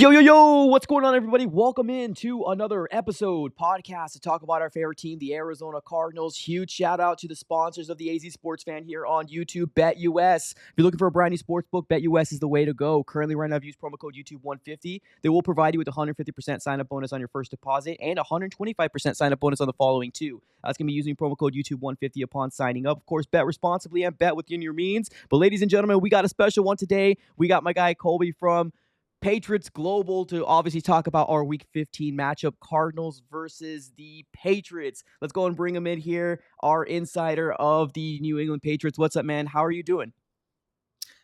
Yo, what's going on, everybody? Welcome in to another podcast to talk about our favorite team, the Arizona Cardinals. Huge shout out to the sponsors of the AZ Sports Fan here on YouTube, BetUS. If you're looking for a brand new sports book, BetUS is the way to go. Currently, right now, use promo code YouTube150. They will provide you with a 150% sign up bonus on your first deposit and a 125% sign up bonus on the following two. That's going to be using promo code YouTube150 upon signing up. Of course, bet responsibly and bet within your means. But, ladies and gentlemen, we got a special one today. We got my guy Colby from Patriots Global to obviously talk about our Week 15 matchup, Cardinals versus the Patriots. Let's go and bring him in here, our insider of the New England Patriots. What's up, man? How are you doing?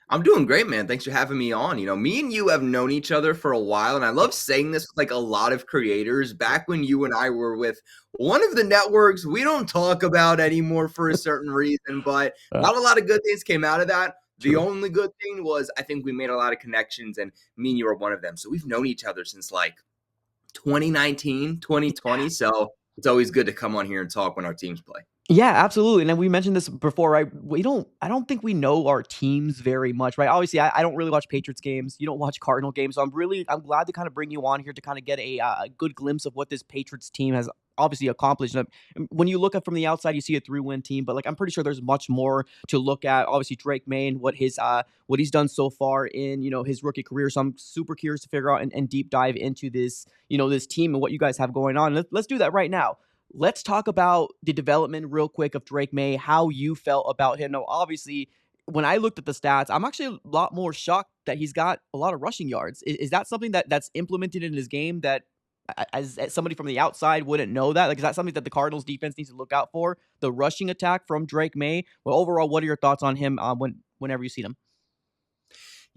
I'm doing great, man. Thanks for having me on. Me and you have known each other for a while, and I love saying this with like a lot of creators. Back when you and I were with one of the networks we don't talk about anymore for a certain reason, but not a lot of good things came out of that. The True. only good thing was I think we made a lot of connections, and me and you are one of them. So we've known each other since like 2019, 2020. So it's always good to come on here and talk when our teams play. Yeah, absolutely. And then we mentioned this before, right? I don't think we know our teams very much, right? Obviously, I don't really watch Patriots games. You don't watch Cardinal games. So I'm glad to kind of bring you on here to kind of get a good glimpse of what this Patriots team has obviously accomplished. And when you look at from the outside, you see a 3-win team, but like I'm pretty sure there's much more to look at. Obviously, Drake Maye and what he's done so far in his rookie career. So I'm super curious to figure out and deep dive into this this team and what you guys have going on. Let's do that right now. Let's talk about the development real quick of Drake Maye, how you felt about him. Now, obviously, when I looked at the stats, I'm actually a lot more shocked that he's got a lot of rushing yards. Is that something that's implemented in his game that as somebody from the outside wouldn't know that? Like, is that something that the Cardinals defense needs to look out for? The rushing attack from Drake Maye? Well, overall, what are your thoughts on him whenever you see him?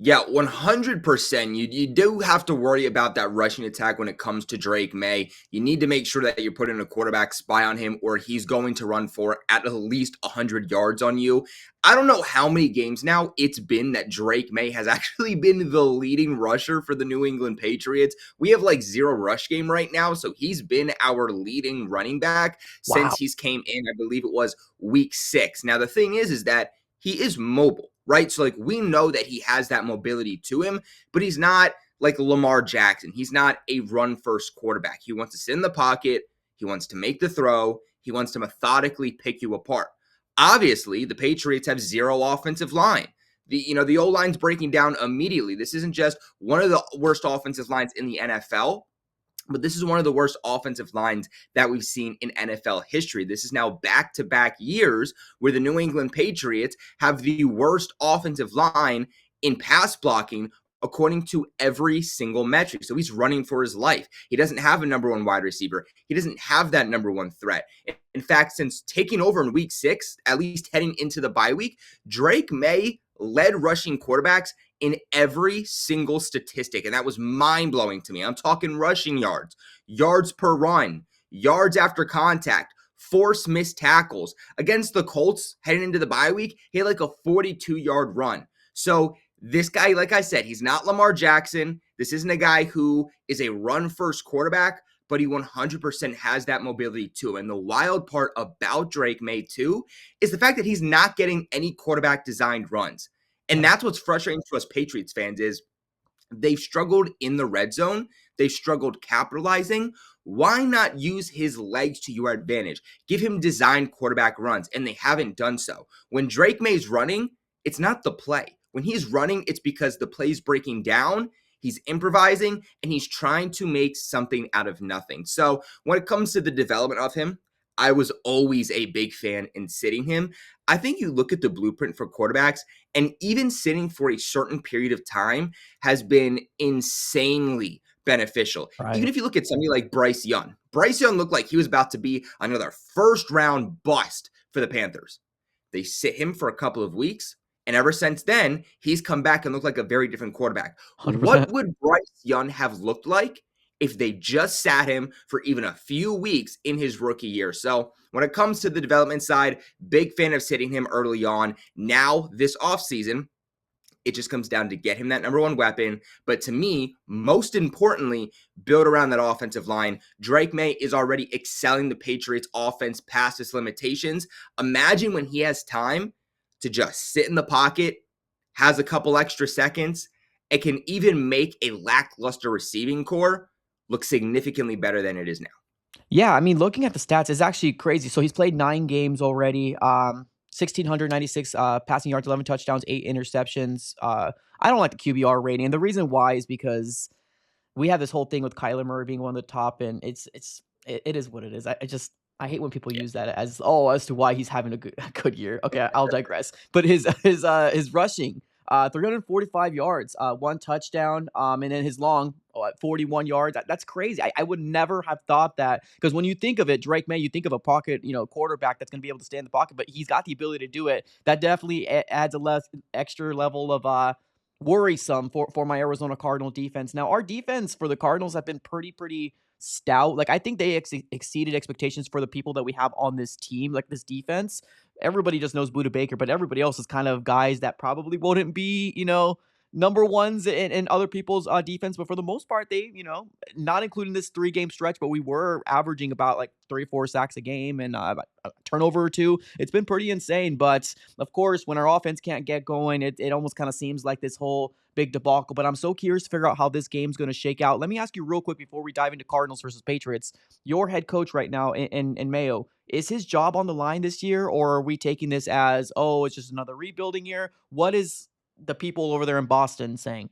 Yeah, 100%. You do have to worry about that rushing attack when it comes to Drake Maye. You need to make sure that you're putting a quarterback spy on him or he's going to run for at least 100 yards on you. I don't know how many games now it's been that Drake Maye has actually been the leading rusher for the New England Patriots. We have like zero rush game right now, so he's been our leading running back since Wow. he's came in. I believe it was week 6. Now, the thing is that he is mobile, right? So like we know that he has that mobility to him, but he's not like Lamar Jackson. He's not a run first quarterback. He wants to sit in the pocket. He wants to make the throw. He wants to methodically pick you apart. Obviously, the Patriots have zero offensive line. The O-line's breaking down immediately. This isn't just one of the worst offensive lines in the NFL. But this is one of the worst offensive lines that we've seen in NFL history. This is now back-to-back years where the New England Patriots have the worst offensive line in pass blocking according to every single metric. So he's running for his life. He doesn't have a number one wide receiver. He doesn't have that number one threat. In fact, since taking over in week 6, at least heading into the bye week, Drake Maye led rushing quarterbacks in every single statistic, and that was mind-blowing to me. I'm talking rushing yards, yards per run, yards after contact, forced missed tackles. Against the Colts heading into the bye week, he had like a 42-yard run. So this guy, like I said, he's not Lamar Jackson. This isn't a guy who is a run-first quarterback, but he 100% has that mobility too. And the wild part about Drake Maye too is the fact that he's not getting any quarterback-designed runs. And that's what's frustrating to us Patriots fans is they've struggled in the red zone. They've struggled capitalizing. Why not use his legs to your advantage? Give him designed quarterback runs, and they haven't done so. When Drake Maye's running, it's not the play. When he's running, it's because the play's breaking down, he's improvising, and he's trying to make something out of nothing. So when it comes to the development of him, I was always a big fan in sitting him. I think you look at the blueprint for quarterbacks, and even sitting for a certain period of time has been insanely beneficial. Even Right. if you look at somebody like Bryce Young looked like he was about to be another first round bust for the Panthers. They sit him for a couple of weeks, and ever since then, he's come back and looked like a very different quarterback. What 100%. would Bryce Young have looked like if they just sat him for even a few weeks in his rookie year? So when it comes to the development side, big fan of sitting him early on. Now, this offseason, it just comes down to get him that number one weapon. But to me, most importantly, build around that offensive line. Drake Maye is already excelling the Patriots offense past its limitations. Imagine when he has time to just sit in the pocket, has a couple extra seconds, It can even make a lackluster receiving core look significantly better than it is now. Yeah, I mean, looking at the stats is actually crazy. So he's played 9 games already, 1,696 passing yards, 11 touchdowns, 8 interceptions. I don't like the QBR rating, and the reason why is because we have this whole thing with Kyler Murray being one of the top, and it is what it is. I hate when people Yeah. use that as to why he's having a good year. Okay, I'll digress. But his rushing, 345 yards, 1 touchdown, and then his long at 41 yards. That's crazy. I would never have thought that because when you think of it, Drake Maye, you think of a pocket, quarterback that's going to be able to stay in the pocket, but he's got the ability to do it. That definitely adds a less extra level of worrisome for my Arizona Cardinal defense. Now, our defense for the Cardinals have been pretty stout. Like I think they exceeded expectations for the people that we have on this team, like this defense. Everybody just knows Buda Baker, but everybody else is kind of guys that probably wouldn't be, number ones in other people's defense. But for the most part, they, not including this 3-game stretch, but we were averaging about like 3 or 4 sacks a game and about a turnover or two. It's been pretty insane. But of course, when our offense can't get going, it almost kind of seems like this whole big debacle. But I'm so curious to figure out how this game's going to shake out. Let me ask you real quick before we dive into Cardinals versus Patriots. Your head coach right now in Mayo, is his job on the line this year, or are we taking this as, oh, it's just another rebuilding year? What is the people over there in Boston saying,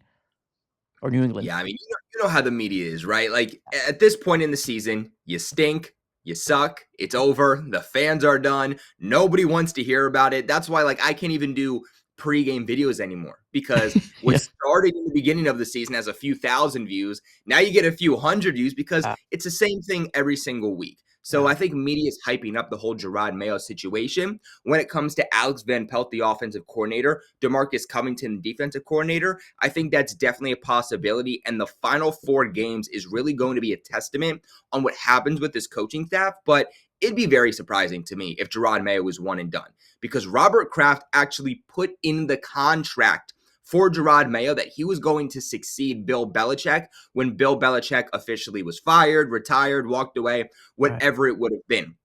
or New England? Yeah, I mean, you know how the media is, right? Like at this point in the season, you stink, you suck, it's over, the fans are done, nobody wants to hear about it. That's why, like, I can't even do pregame videos anymore because what Yeah. started in the beginning of the season has a few thousand views. Now you get a few hundred views because Yeah. it's the same thing every single week. So Yeah. I think media is hyping up the whole Gerard Mayo situation. When it comes to Alex Van Pelt, the offensive coordinator, DeMarcus Covington, the defensive coordinator, I think that's definitely a possibility. And the final 4 games is really going to be a testament on what happens with this coaching staff. But it'd be very surprising to me if Gerard Mayo was one and done because Robert Kraft actually put in the contract for Gerard Mayo that he was going to succeed Bill Belichick when Bill Belichick officially was fired, retired, walked away, Right. whatever it would have been.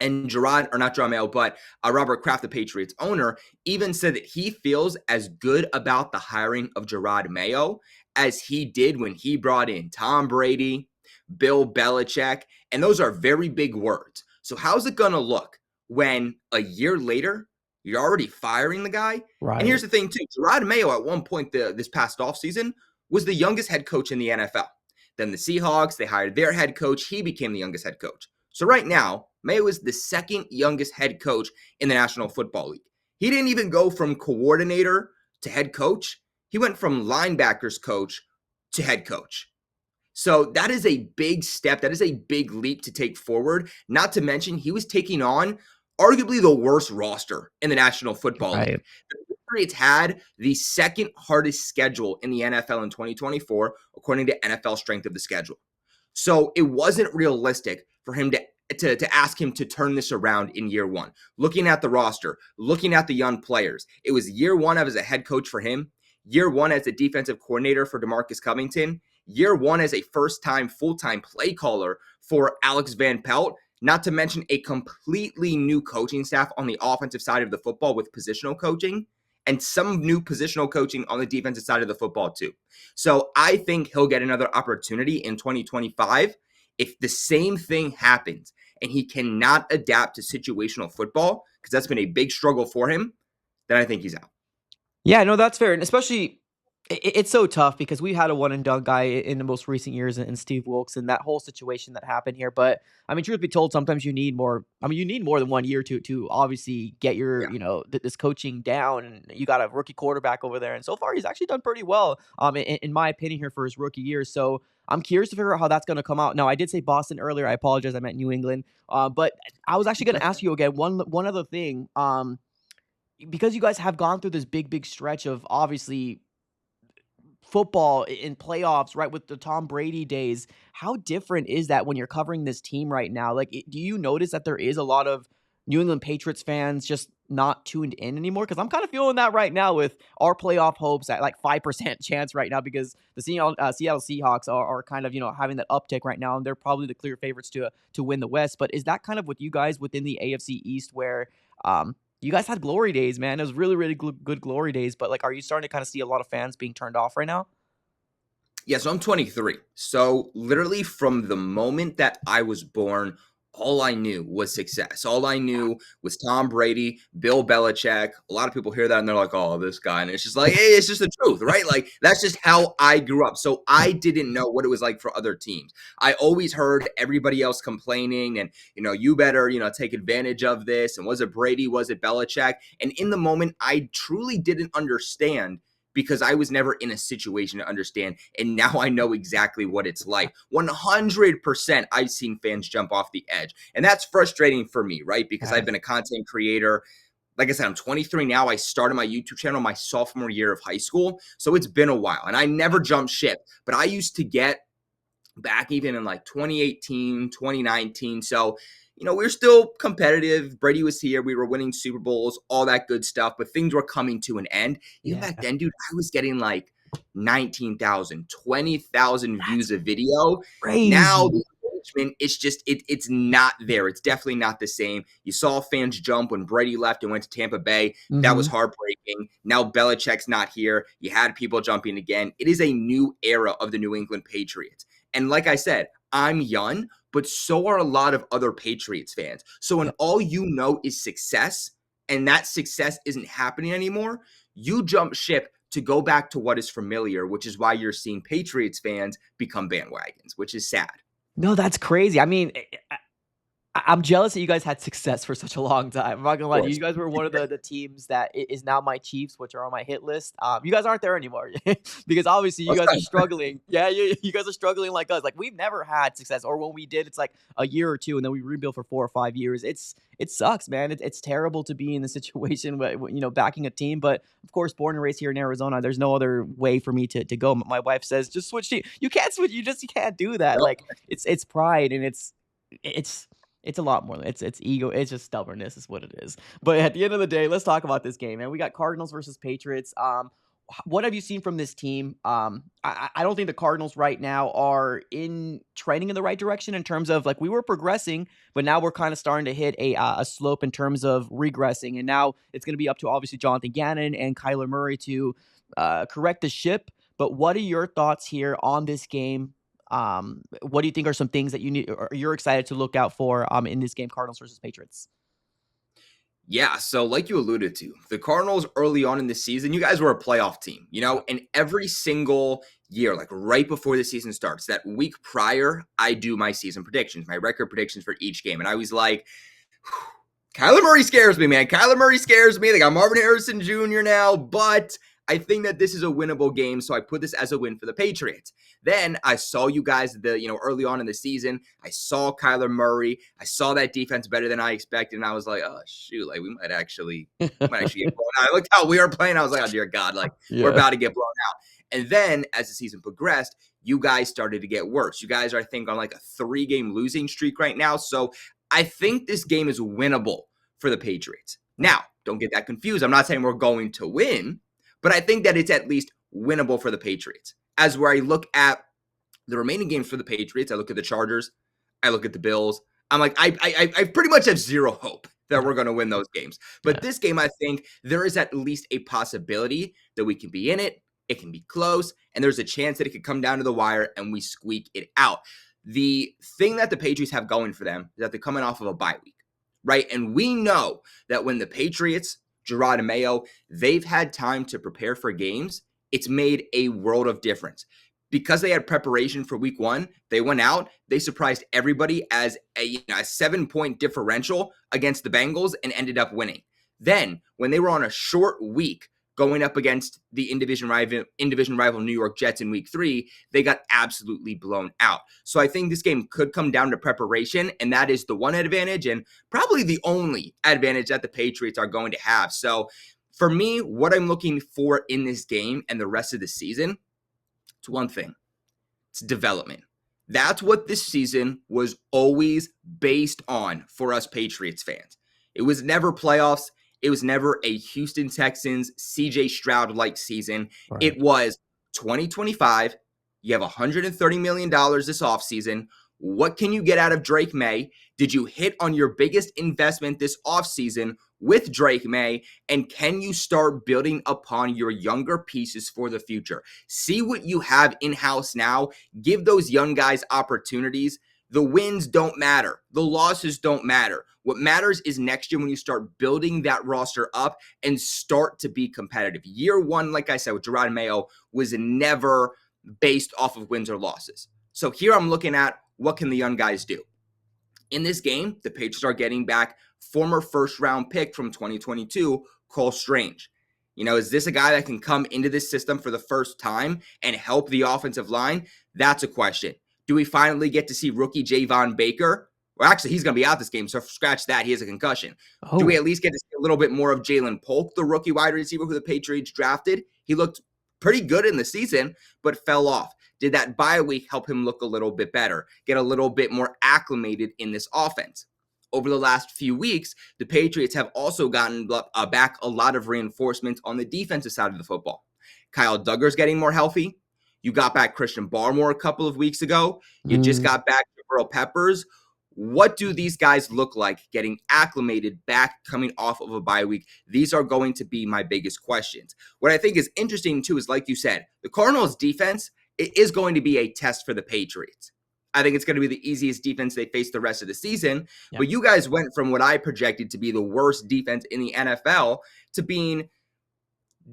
And not Gerard Mayo, but Robert Kraft, the Patriots owner, even said that he feels as good about the hiring of Gerard Mayo as he did when he brought in Tom Brady, Bill Belichick, and those are very big words. So how's it going to look when a year later you're already firing the guy? And here's Right. the thing, too. Gerard Mayo at one point this past offseason was the youngest head coach in the NFL. Then the Seahawks, they hired their head coach. He became the youngest head coach. So right now, Mayo is the second youngest head coach in the National Football League. He didn't even go from coordinator to head coach. He went from linebackers coach to head coach. So that is a big step. That is a big leap to take forward. Not to mention, he was taking on arguably the worst roster in the National Football League. Right. The Patriots had the second hardest schedule in the NFL in 2024, according to NFL Strength of the Schedule. So it wasn't realistic for him to ask him to turn this around in year one. Looking at the roster, looking at the young players, it was year one as a head coach for him, year one as a defensive coordinator for DeMarcus Covington, year one as a first-time full-time play caller for Alex Van Pelt, not to mention a completely new coaching staff on the offensive side of the football with positional coaching and some new positional coaching on the defensive side of the football too. So I think he'll get another opportunity in 2025. If the same thing happens and he cannot adapt to situational football, because that's been a big struggle for him, then I think he's out. Yeah, no, that's fair, and especially it's so tough because we had a one and done guy in the most recent years in Steve Wilkes and that whole situation that happened here. But I mean, truth be told, sometimes you need more. I mean, you need more than 1 year to obviously get your Yeah. this coaching down. And you got a rookie quarterback over there, and so far he's actually done pretty well. In my opinion, here for his rookie year. So I'm curious to figure out how that's going to come out. Now, I did say Boston earlier. I apologize. I meant New England. But I was actually going to ask you again one other thing. Because you guys have gone through this big stretch of obviously football in playoffs, right, with the Tom Brady days, how different is that when you're covering this team right now? Like, do you notice that there is a lot of New England Patriots fans just not tuned in anymore? Because I'm kind of feeling that right now with our playoff hopes at like 5% chance right now because the Seattle Seahawks are kind of, having that uptick right now, and they're probably the clear favorites to win the West. But is that kind of with you guys within the AFC East where you guys had glory days, man. It was really, really good glory days. But like, are you starting to kind of see a lot of fans being turned off right now? Yeah, so I'm 23. So literally from the moment that I was born, all I knew was success. All I knew was Tom Brady, Bill Belichick. A lot of people hear that and they're like, "Oh, this guy." And it's just like, hey, it's just the truth, right? Like that's just how I grew up. So I didn't know what it was like for other teams. I always heard everybody else complaining and, you better, take advantage of this. And was it Brady? Was it Belichick? And in the moment, I truly didn't understand because I was never in a situation to understand. And now I know exactly what it's like. 100% I've seen fans jump off the edge. And that's frustrating for me, right? Because I've Yes. been a content creator. Like I said, I'm 23 now. I started my YouTube channel my sophomore year of high school. So it's been a while. And I never jumped ship. But I used to get back even in like 2018, 2019. So, we are still competitive. Brady was here. We were winning Super Bowls, all that good stuff, but things were coming to an end. Even Yeah. back then, dude, I was getting like 19,000, 20,000 That's views a video. Now crazy. the engagement, it's not there. It's definitely not the same. You saw fans jump when Brady left and went to Tampa Bay. That was Mhm. heartbreaking. Now Belichick's not here. You had people jumping again. It is a new era of the New England Patriots. And like I said, I'm young, but so are a lot of other Patriots fans. So when Yep. all you know is success and that success isn't happening anymore, you jump ship to go back to what is familiar, which is why you're seeing Patriots fans become bandwagons, which is sad. No, that's crazy. I mean, I'm jealous that you guys had success for such a long time. I'm not gonna Of lie to you. course. You guys were one of the teams that is now my Chiefs, which are on my hit list. You guys aren't there anymore because obviously you What's guys are that? struggling. Yeah, you guys are struggling like us. Like we've never had success, or when we did, it's like a year or two, and then we rebuild for 4 or 5 years. It sucks, man. It's terrible to be in the situation where backing a team. But of course, born and raised here in Arizona, there's no other way for me to go. My wife says just switch team. You can't switch. You can't do that. Yep. Like it's pride and it's it's a lot more than it's ego, it's just stubbornness is what it is. But at the end of the day, let's talk about this game, man. We got Cardinals versus Patriots. What have you seen from this team? I don't think the Cardinals right now are in trending in the right direction in terms of like we were progressing, but now we're kind of starting to hit a slope in terms of regressing, and now it's going to be up to obviously Jonathan Gannon and Kyler Murray to correct the ship. But what are your thoughts here on this game? What do you think are some things that you need or you're excited to look out for in this game, Cardinals versus Patriots? Yeah, so like you alluded to, the Cardinals early on in the season, you guys were a playoff team, Yeah. and every single year, like right before the season starts, that week prior, I do my season predictions, my record predictions for each game. And I was like, Kyler Murray scares me, man. Kyler Murray scares me. They got Marvin Harrison Jr. now, but I think that this is a winnable game, so I put this as a win for the Patriots. Then I saw you guys early on in the season. I saw Kyler Murray. I saw that defense better than I expected, and I was like, oh shoot, like we might actually get blown out. I looked how we were playing. I was like, oh dear God, like we're Yeah. about to get blown out. And then as the season progressed, you guys started to get worse. You guys are, I think, on like a 3-game losing streak right now. So I think this game is winnable for the Patriots. Right. Now, don't get that confused. I'm not saying we're going to win, but I think that it's at least winnable for the Patriots. As where I look at the remaining games for the Patriots, I look at the Chargers, I look at the Bills. I'm like, I pretty much have zero hope that Yeah. we're going to win those games. But Yeah. this game, I think there is at least a possibility that we can be in it. It can be close, and there's a chance that it could come down to the wire and we squeak it out. The thing that the Patriots have going for them is that they're coming off of a bye week, right? And we know that when the Patriots, Gerard and Mayo, they've had time to prepare for games, it's made a world of difference. Because they had preparation for week one, they went out, they surprised everybody as a 7-point differential against the Bengals and ended up winning. Then, when they were on a short week going up against the in-division rival New York Jets in week 3, they got absolutely blown out. So I think this game could come down to preparation, and that is the one advantage and probably the only advantage that the Patriots are going to have. So for me, what I'm looking for in this game and the rest of the season, it's one thing. It's development. That's what this season was always based on for us Patriots fans. It was never playoffs. It was never a Houston Texans, CJ Stroud-like season. Right. It was 2025. You have $130 million this offseason. What can you get out of Drake Maye? Did you hit on your biggest investment this offseason with Drake Maye? And can you start building upon your younger pieces for the future? See what you have in-house now. Give those young guys opportunities. The wins don't matter. The losses don't matter. What matters is next year when you start building that roster up and start to be competitive. Year one, like I said, with Gerard Mayo was never based off of wins or losses. So here I'm looking at what can the young guys do. In this game, the Patriots are getting back former first-round pick from 2022, Cole Strange. Is this a guy that can come into this system for the first time and help the offensive line? That's a question. Do we finally get to see rookie Javon Baker? Well, actually, he's going to be out this game, so scratch that. He has a concussion. Do we Oh, at least get to see a little bit more of Jalen Polk, the rookie wide receiver who the Patriots drafted? He looked pretty good in the season, but fell off. Did that bye week help him look a little bit better, get a little bit more acclimated in this offense? Over the last few weeks, the Patriots have also gotten back a lot of reinforcements on the defensive side of the football. Kyle Duggar's getting more healthy. You got back Christian Barmore a couple of weeks ago. You just mm, got back Jabril Peppers. What do these guys look like getting acclimated back coming off of a bye week? These are going to be my biggest questions. What I think is interesting, too, is like you said, the Cardinals' defense is going to be a test for the Patriots. I think it's going to be the easiest defense they face the rest of the season. yeah, But you guys went from what I projected to be the worst defense in the NFL to being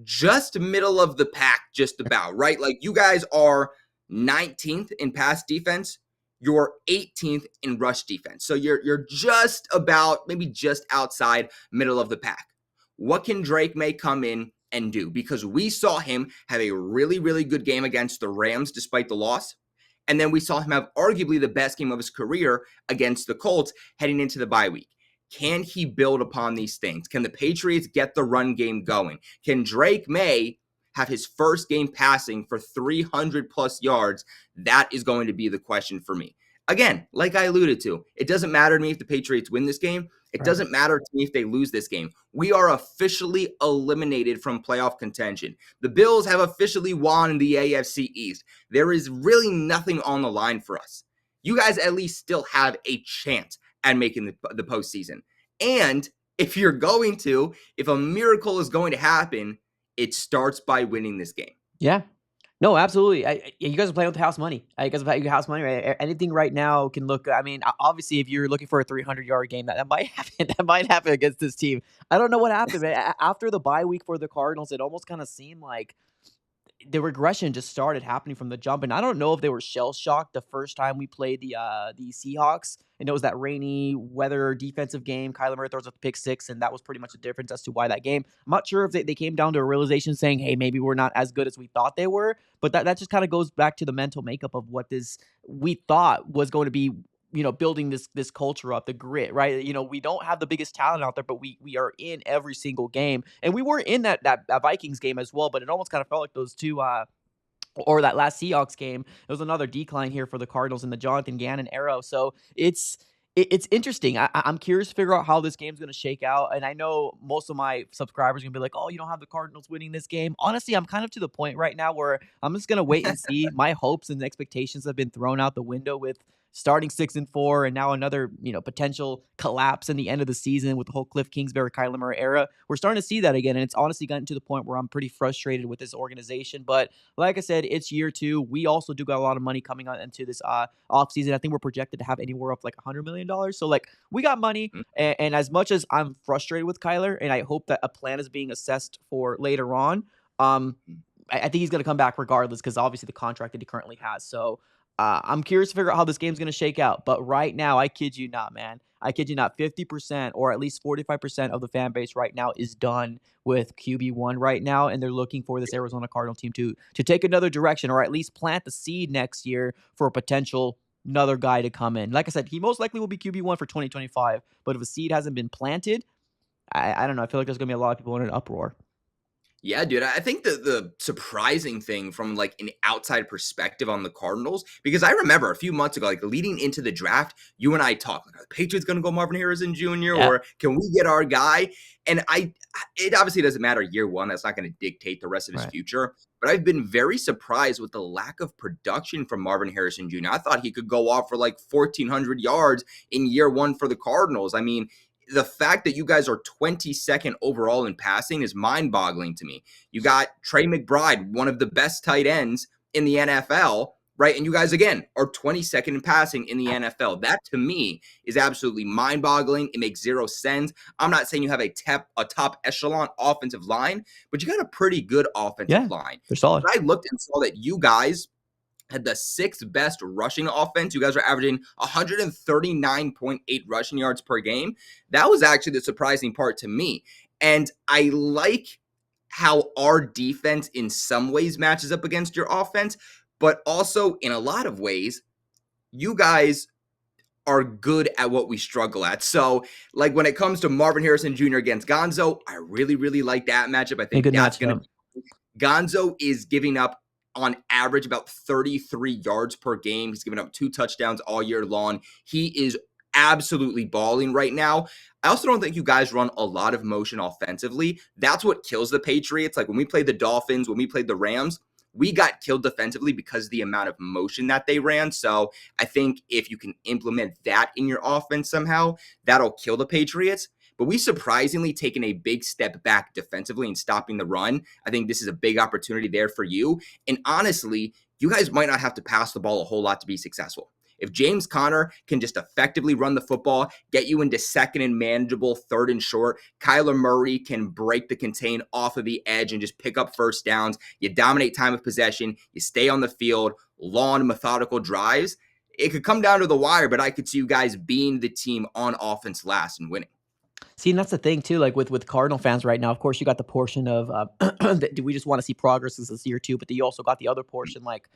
just middle of the pack, just about, right? Like you guys are 19th in pass defense. You're 18th in rush defense. So you're just about, maybe just outside middle of the pack. What can Drake Maye come in and do? Because we saw him have a really, really good game against the Rams despite the loss. And then we saw him have arguably the best game of his career against the Colts heading into the bye week. Can he build upon these things? Can the Patriots get the run game going? Can Drake Maye have his first game passing for 300 plus yards? That is going to be the question for me. Again, like I alluded to, it doesn't matter to me if the Patriots win this game. It right. doesn't matter to me if they lose this game. We are officially eliminated from playoff contention. The Bills have officially won the AFC East. There is really nothing on the line for us. You guys at least still have a chance at making the postseason. And if a miracle is going to happen, it starts by winning this game. Yeah. No, absolutely. You guys are playing with house money. You guys are playing with house money, right? Anything right now can look. I mean, obviously, if you're looking for a 300-yard game, that might happen. That might happen against this team. I don't know what happened, man. After the bye week for the Cardinals, it almost kind of seemed like the regression just started happening from the jump, and I don't know if they were shell shocked the first time we played the Seahawks, and it was that rainy weather defensive game. Kyler Murray throws a pick six, and that was pretty much the difference as to why that game. I'm not sure if they came down to a realization saying, hey, maybe we're not as good as we thought they were, but that just kind of goes back to the mental makeup of what this we thought was going to be, building this culture up, the grit, right? We don't have the biggest talent out there, but we are in every single game, and we were in that Vikings game as well. But it almost kind of felt like those two, or that last Seahawks game. It was another decline here for the Cardinals in the Jonathan Gannon era. So it's interesting. I'm curious to figure out how this game's going to shake out. And I know most of my subscribers are going to be like, oh, you don't have the Cardinals winning this game. Honestly, I'm kind of to the point right now where I'm just going to wait and see. My hopes and expectations have been thrown out the window with starting 6-4 and now another, potential collapse in the end of the season with the whole Cliff Kingsbury, Kyler Murray era. We're starting to see that again. And it's honestly gotten to the point where I'm pretty frustrated with this organization. But like I said, it's year two. We also do got a lot of money coming on into this offseason. I think we're projected to have anywhere up like $100 million. So like we got money. And as much as I'm frustrated with Kyler, and I hope that a plan is being assessed for later on, I think he's going to come back regardless because obviously the contract that he currently has. So I'm curious to figure out how this game's going to shake out. But right now, I kid you not, man. I kid you not, 50% or at least 45% of the fan base right now is done with QB1 right now, and they're looking for this Arizona Cardinal team to take another direction or at least plant the seed next year for a potential another guy to come in. Like I said, he most likely will be QB1 for 2025, but if a seed hasn't been planted, I don't know. I feel like there's going to be a lot of people in an uproar. Yeah, dude. I think the surprising thing from like an outside perspective on the Cardinals, because I remember a few months ago, like leading into the draft, you and I talked like, are the Patriots going to go Marvin Harrison Jr. Yeah, or can we get our guy? And it obviously doesn't matter year one. That's not going to dictate the rest of his right. future. But I've been very surprised with the lack of production from Marvin Harrison Jr. I thought he could go off for like 1,400 yards in year one for the Cardinals. I mean, the fact that you guys are 22nd overall in passing is mind-boggling to me. You got Trey McBride, one of the best tight ends in the NFL, right? And you guys, again, are 22nd in passing in the NFL. That, to me, is absolutely mind-boggling. It makes zero sense. I'm not saying you have a top echelon offensive line, but you got a pretty good offensive Yeah, line. they're solid. I looked and saw that you guys had the sixth best rushing offense. You guys are averaging 139.8 rushing yards per game. That was actually the surprising part to me. And I like how our defense in some ways matches up against your offense, but also in a lot of ways, you guys are good at what we struggle at. So, like when it comes to Marvin Harrison Jr. against Gonzo, I really, really like that matchup. I A think good that's match. going to Yeah. be Gonzo is giving up on average about 33 yards per game. He's given up 2 touchdowns all year long. He is absolutely balling right now. I also don't think you guys run a lot of motion offensively. That's what kills the Patriots. Like when we played the Dolphins, when we played the Rams, we got killed defensively because of the amount of motion that they ran. So I think if you can implement that in your offense somehow, that'll kill the Patriots. But we surprisingly taken a big step back defensively and stopping the run. I think this is a big opportunity there for you. And honestly, you guys might not have to pass the ball a whole lot to be successful. If James Conner can just effectively run the football, get you into second and manageable, third and short, Kyler Murray can break the contain off of the edge and just pick up first downs. You dominate time of possession. You stay on the field, long, methodical drives. It could come down to the wire, but I could see you guys being the team on offense last and winning. See, and that's the thing too. Like with Cardinal fans right now, of course, you got the portion of do we just want to see progress this year too? But you also got the other portion, like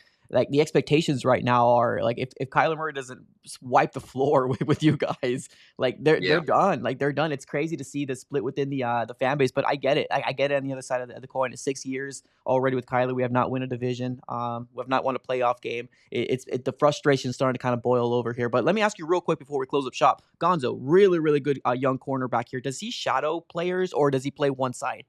the expectations right now are like if Kyler Murray doesn't wipe the floor with you guys, like they're Yeah. done. Like they're done. It's crazy to see the split within the fan base, but I get it. I get it on the other side of the coin. It's 6 years already with Kyler. We have not won a division. We have not won a playoff game. The frustration is starting to kind of boil over here. But let me ask you real quick before we close up shop. Gonzo, really, really good young cornerback here. Does he shadow players or does he play one side?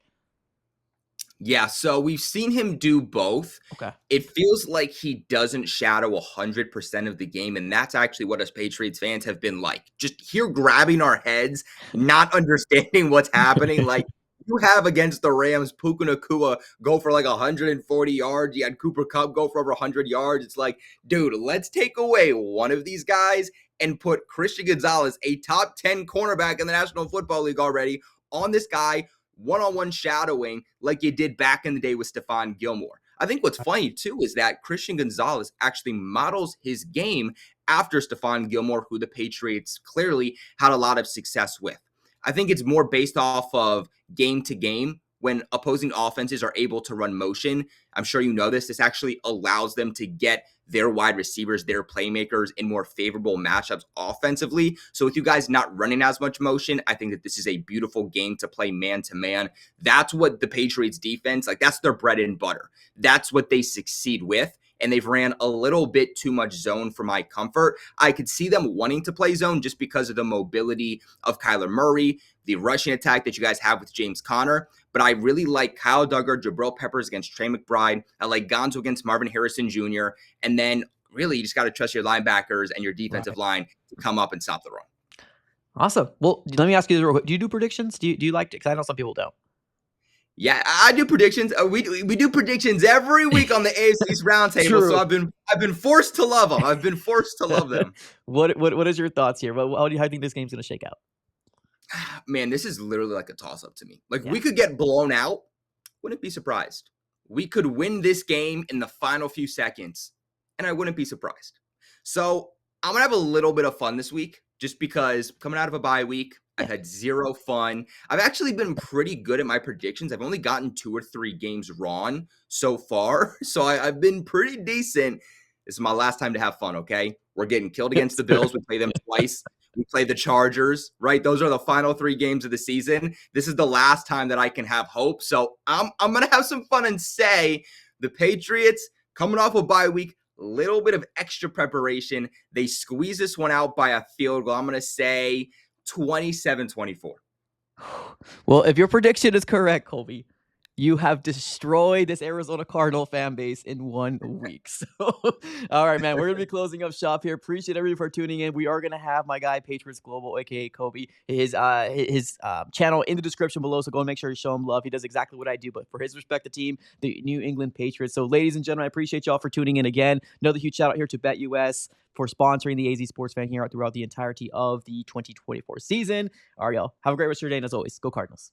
Yeah, so we've seen him do both. Okay. It feels like he doesn't shadow 100% of the game, and that's actually what us Patriots fans have been like. Just here grabbing our heads, not understanding what's happening. Like you have against the Rams, Puka Nacua go for like 140 yards. You had Cooper Kupp go for over 100 yards. It's like, dude, let's take away one of these guys and put Christian Gonzalez, a top 10 cornerback in the National Football League already, on this guy one-on-one shadowing like you did back in the day with Stephon Gilmore. I think what's funny too is that Christian Gonzalez actually models his game after Stephon Gilmore, who the Patriots clearly had a lot of success with. I think it's more based off of game to game when opposing offenses are able to run motion. I'm sure you know this. This actually allows them to get their wide receivers, their playmakers in more favorable matchups offensively. So with you guys not running as much motion, I think that this is a beautiful game to play man to man. That's what the Patriots defense, like that's their bread and butter. That's what they succeed with. And they've ran a little bit too much zone for my comfort. I could see them wanting to play zone just because of the mobility of Kyler Murray, the rushing attack that you guys have with James Conner. But I really like Kyle Duggar, Jabril Peppers against Trey McBride. I like Gonzo against Marvin Harrison Jr. And then really you just got to trust your linebackers and your defensive Right. line to come up and stop the run. Awesome. Well, let me ask you this: do you do predictions? Do you like to? Because I know some people don't. Yeah, I do predictions. We do predictions every week on the AFC East Roundtable. So True. I've been forced to love them. I've been forced to love them. What is your thoughts here? How do you think this game's gonna shake out? Man, this is literally like a toss up to me. Like Yeah. we could get blown out. Wouldn't be surprised. We could win this game in the final few seconds, and I wouldn't be surprised. So I'm gonna have a little bit of fun this week, just because coming out of a bye week, I've Yeah. had zero fun. I've actually been pretty good at my predictions. I've only gotten 2 or 3 games wrong so far, so I've been pretty decent. This is my last time to have fun. Okay, we're getting killed against the Bills. We play them twice. We play the Chargers, right? Those are the final 3 games of the season. This is the last time that I can have hope. So I'm gonna have some fun and say the Patriots coming off a bye week, little bit of extra preparation. They squeeze this one out by a field goal. I'm gonna say 27-24. Well, if your prediction is correct, Colby, you have destroyed this Arizona Cardinal fan base in 1 week. So, all right, man, we're gonna be closing up shop here. Appreciate everybody for tuning in. We are gonna have my guy Patriots Global, aka Kobe, his channel in the description below. So go and make sure to show him love. He does exactly what I do, but for his respective team, the New England Patriots. So, ladies and gentlemen, I appreciate y'all for tuning in again. Another huge shout out here to BetUS for sponsoring the AZ Sports Fan here throughout the entirety of the 2024 season. All right, y'all. Have a great rest of your day, and as always, go Cardinals.